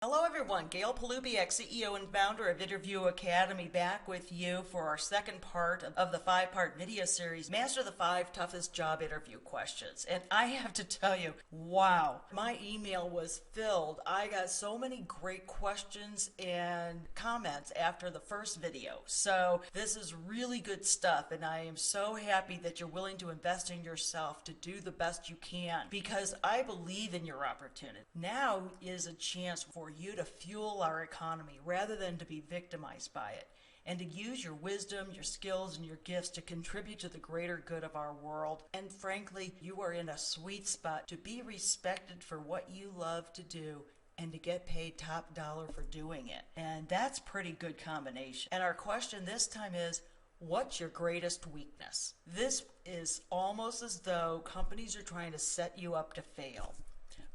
Hello, everyone. Gail Polubiak, CEO and founder of Interview Academy, back with you for our second part of the five-part video series, Master the Five Toughest Job Interview Questions. And I have to tell you, wow, my email was filled. I got so many great questions and comments after the first video. So this is really good stuff, and I am so happy that you're willing to invest in yourself to do the best you can because I believe in your opportunity. Now is a chance for you to fuel our economy rather than to be victimized by it, and to use your wisdom, your skills, and your gifts to contribute to the greater good of our world. And frankly, you are in a sweet spot to be respected for what you love to do and to get paid top dollar for doing it. And that's pretty good combination. And our question this time is, what's your greatest weakness? This is almost as though companies are trying to set you up to fail.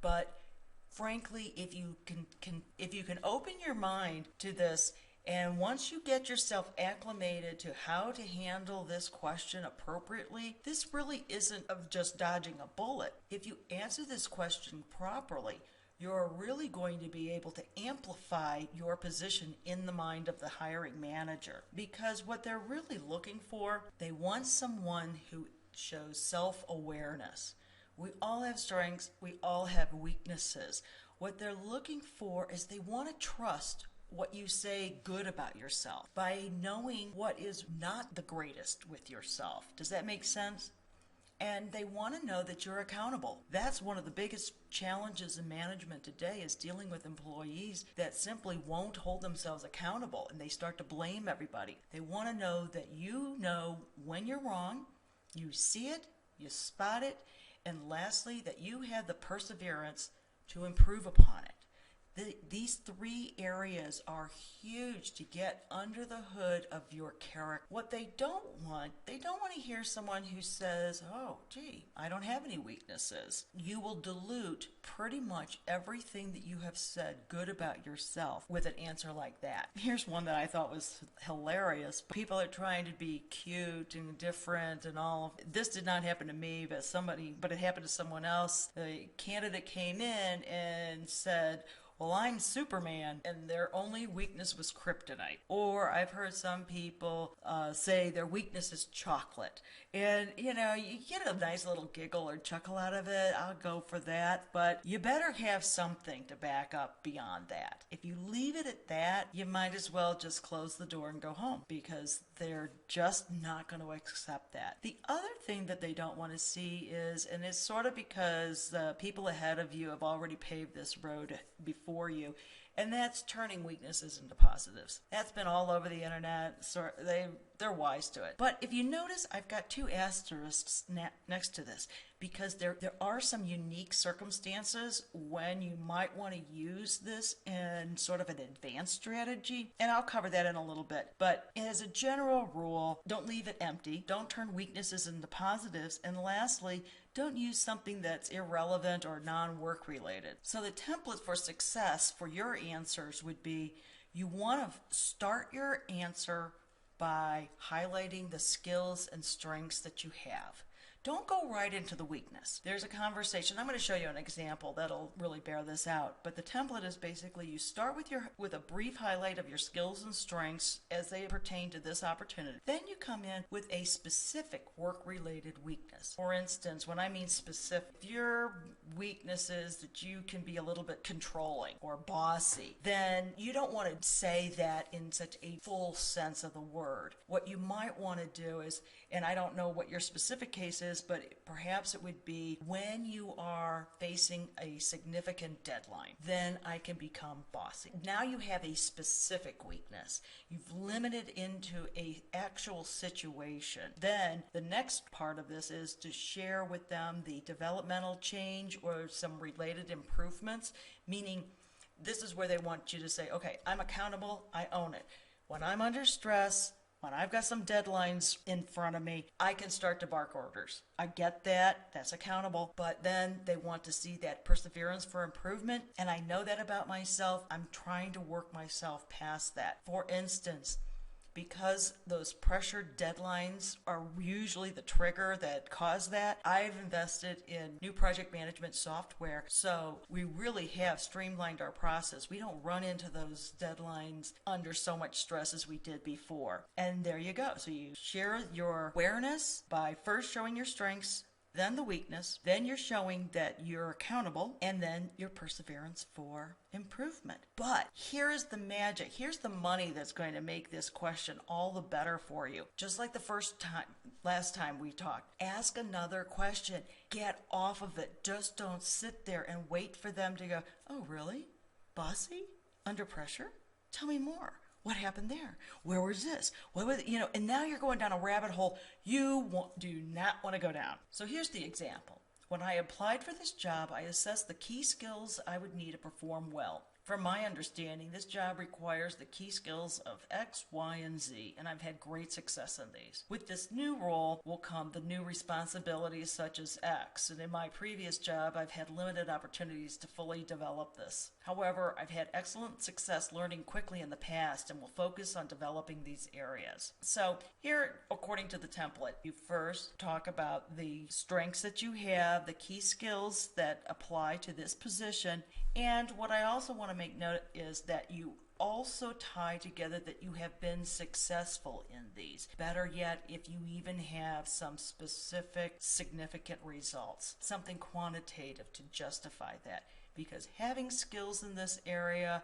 But frankly, if you can open your mind to this, and once you get yourself acclimated to how to handle this question appropriately, this really isn't of just dodging a bullet. If you answer this question properly, you're really going to be able to amplify your position in the mind of the hiring manager. Because what they're really looking for, they want someone who shows self-awareness. We all have strengths, we all have weaknesses. What they're looking for is they want to trust what you say good about yourself by knowing what is not the greatest with yourself. Does that make sense? And they want to know that you're accountable. That's one of the biggest challenges in management today, is dealing with employees that simply won't hold themselves accountable and they start to blame everybody. They want to know that you know when you're wrong, you see it, you spot it, and lastly, that you have the perseverance to improve upon it. These three areas are huge to get under the hood of your character. What they don't want to hear someone who says, oh, gee, I don't have any weaknesses. You will dilute pretty much everything that you have said good about yourself with an answer like that. Here's one that I thought was hilarious. People are trying to be cute and different and all. This did not happen to me, but it happened to someone else. The candidate came in and said, well, I'm Superman, and their only weakness was kryptonite. Or I've heard some people say their weakness is chocolate. And, you get a nice little giggle or chuckle out of it. I'll go for that. But you better have something to back up beyond that. If you leave it at that, you might as well just close the door and go home, because they're just not going to accept that. The other thing that they don't want to see is, and it's sort of because the people ahead of you have already paved this road before you, and that's turning weaknesses into positives. That's been all over the internet, so they're wise to it. But if you notice, I've got two asterisks next to this, because there are some unique circumstances when you might want to use this in sort of an advanced strategy, and I'll cover that in a little bit. But as a general rule, don't leave it empty, don't turn weaknesses into positives, and lastly, don't use something that's irrelevant or non-work related. So the template for success for your answers would be, you want to start your answer by highlighting the skills and strengths that you have. Don't go right into the weakness. There's a conversation. I'm going to show you an example that'll really bear this out. But the template is basically, you start with a brief highlight of your skills and strengths as they pertain to this opportunity. Then you come in with a specific work-related weakness. For instance, when I mean specific, if your weakness is that you can be a little bit controlling or bossy, then you don't want to say that in such a full sense of the word. What you might want to do is, and I don't know what your specific case is, but perhaps it would be, when you are facing a significant deadline, then I can become bossy. Now you have a specific weakness. You've limited into a actual situation. Then the next part of this is to share with them the developmental change or some related improvements, meaning this is where they want you to say, okay, I'm accountable, I own it. When I'm under stress, when I've got some deadlines in front of me, I can start to bark orders. I get that, that's accountable, but then they want to see that perseverance for improvement, and I know that about myself. I'm trying to work myself past that. For instance, because those pressured deadlines are usually the trigger that cause that, I've invested in new project management software. So we really have streamlined our process. We don't run into those deadlines under so much stress as we did before. And there you go. So you share your awareness by first showing your strengths, then the weakness, then you're showing that you're accountable, and then your perseverance for improvement. But here's the magic. Here's the money that's going to make this question all the better for you. Just like last time we talked, ask another question. Get off of it. Just don't sit there and wait for them to go, oh, really? Bossy? Under pressure? Tell me more. What happened there? Where was this? What was, and now you're going down a rabbit hole you do not want to go down. So here's the example. When I applied for this job, I assessed the key skills I would need to perform well. From my understanding, this job requires the key skills of X, Y, and Z, and I've had great success in these. With this new role will come the new responsibilities such as X, and in my previous job, I've had limited opportunities to fully develop this. However, I've had excellent success learning quickly in the past and will focus on developing these areas. So here, according to the template, you first talk about the strengths that you have, the key skills that apply to this position, and what I also want to make note is that you also tie together that you have been successful in these. Better yet, if you even have some specific significant results, something quantitative to justify that. Because having skills in this area,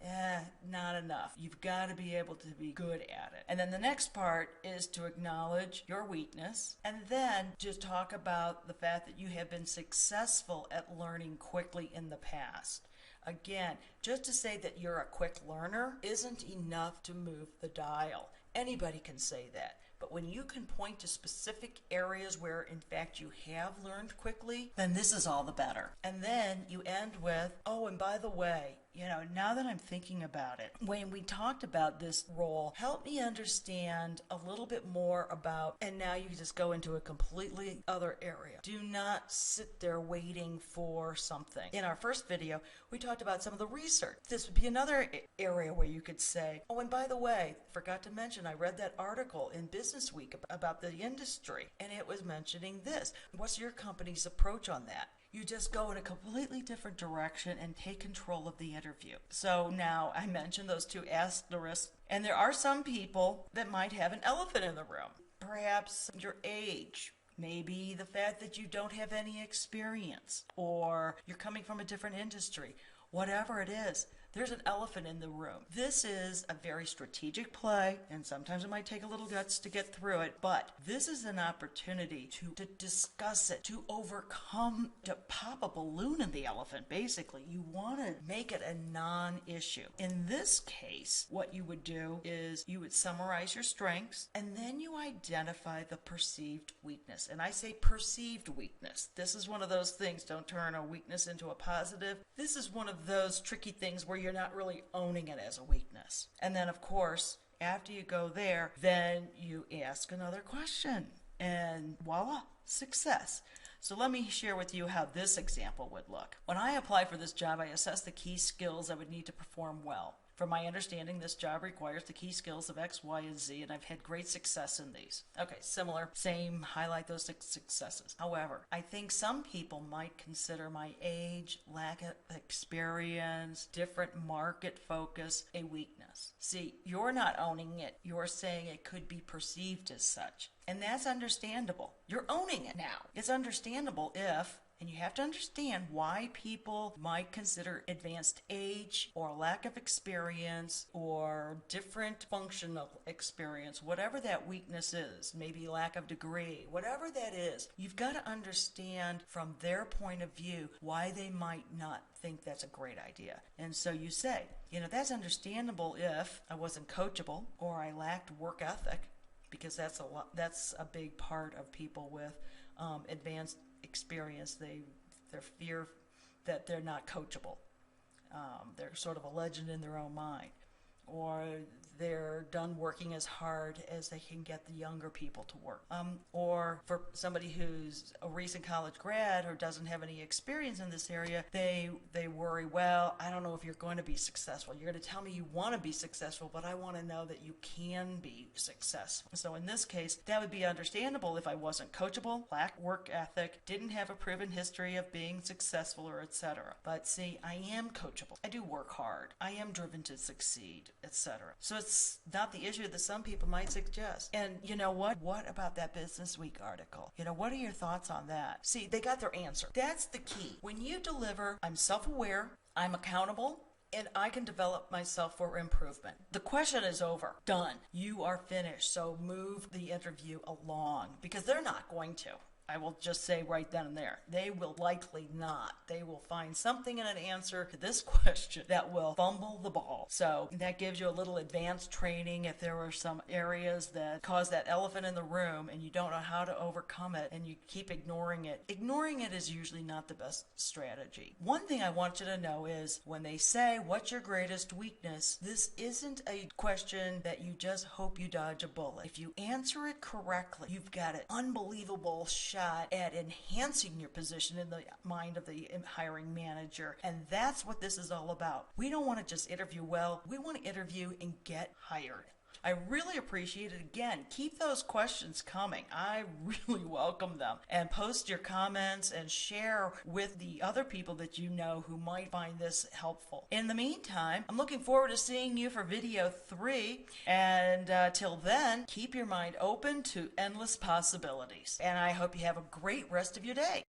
not enough. You've got to be able to be good at it. And then the next part is to acknowledge your weakness and then just talk about the fact that you have been successful at learning quickly in the past. Again, just to say that you're a quick learner isn't enough to move the dial. Anybody can say that. But when you can point to specific areas where, in fact, you have learned quickly, then this is all the better. And then you end with, oh, and by the way, now that I'm thinking about it, when we talked about this role, help me understand a little bit more about, and now you just go into a completely other area. Do not sit there waiting for something. In our first video, we talked about some of the research. This would be another area where you could say, oh, and by the way, forgot to mention, I read that article in Business Week about the industry, and it was mentioning this. What's your company's approach on that? You just go in a completely different direction and take control of the interview. So now I mentioned those two asterisks, and there are some people that might have an elephant in the room. Perhaps your age, maybe the fact that you don't have any experience, or you're coming from a different industry. Whatever it is, there's an elephant in the room. This is a very strategic play, and sometimes it might take a little guts to get through it, but this is an opportunity to discuss it, to overcome, to pop a balloon in the elephant, basically. You want to make it a non-issue. In this case, what you would do is you would summarize your strengths, and then you identify the perceived weakness. And I say perceived weakness. This is one of those things, don't turn a weakness into a positive. This is one of those tricky things where you're not really owning it as a weakness. And then, of course, after you go there, then you ask another question. And voila, success. So let me share with you how this example would look. When I applied for this job, I assessed the key skills I would need to perform well. From my understanding, this job requires the key skills of X, Y, and Z, and I've had great success in these. Okay, similar, same, highlight those successes. However, I think some people might consider my age, lack of experience, different market focus a weakness. See, you're not owning it. You're saying it could be perceived as such. And that's understandable. You're owning it now. It's understandable if, and you have to understand why people might consider advanced age or lack of experience or different functional experience, whatever that weakness is, maybe lack of degree, whatever that is, you've got to understand from their point of view why they might not think that's a great idea. And so you say, that's understandable if I wasn't coachable or I lacked work ethic, because that's a big part of people with advanced experience. Their fear that they're not coachable. They're sort of a legend in their own mind. or they're done working as hard as they can get the younger people to work. Or for somebody who's a recent college grad or doesn't have any experience in this area, they worry, well, I don't know if you're going to be successful. You're going to tell me you want to be successful, but I want to know that you can be successful. So in this case, that would be understandable if I wasn't coachable, lacked work ethic, didn't have a proven history of being successful, or etc. But see, I am coachable. I do work hard. I am driven to succeed, etc. So it's not the issue that some people might suggest. And you know what? What about that Business Week article? What are your thoughts on that? See, they got their answer. That's the key. When you deliver, I'm self-aware, I'm accountable, and I can develop myself for improvement. The question is over. Done. You are finished. So move the interview along, because they're not going to. I will just say right then and there, they will likely not. They will find something in an answer to this question that will fumble the ball. So that gives you a little advanced training if there were some areas that cause that elephant in the room and you don't know how to overcome it and you keep ignoring it. Ignoring it is usually not the best strategy. One thing I want you to know is when they say, what's your greatest weakness? This isn't a question that you just hope you dodge a bullet. If you answer it correctly, you've got an unbelievable shot at enhancing your position in the mind of the hiring manager. And that's what this is all about. We don't want to just interview well. We want to interview and get hired. I really appreciate it. Again, keep those questions coming. I really welcome them. And post your comments and share with the other people that you know who might find this helpful. In the meantime, I'm looking forward to seeing you for video 3. And till then, keep your mind open to endless possibilities. And I hope you have a great rest of your day.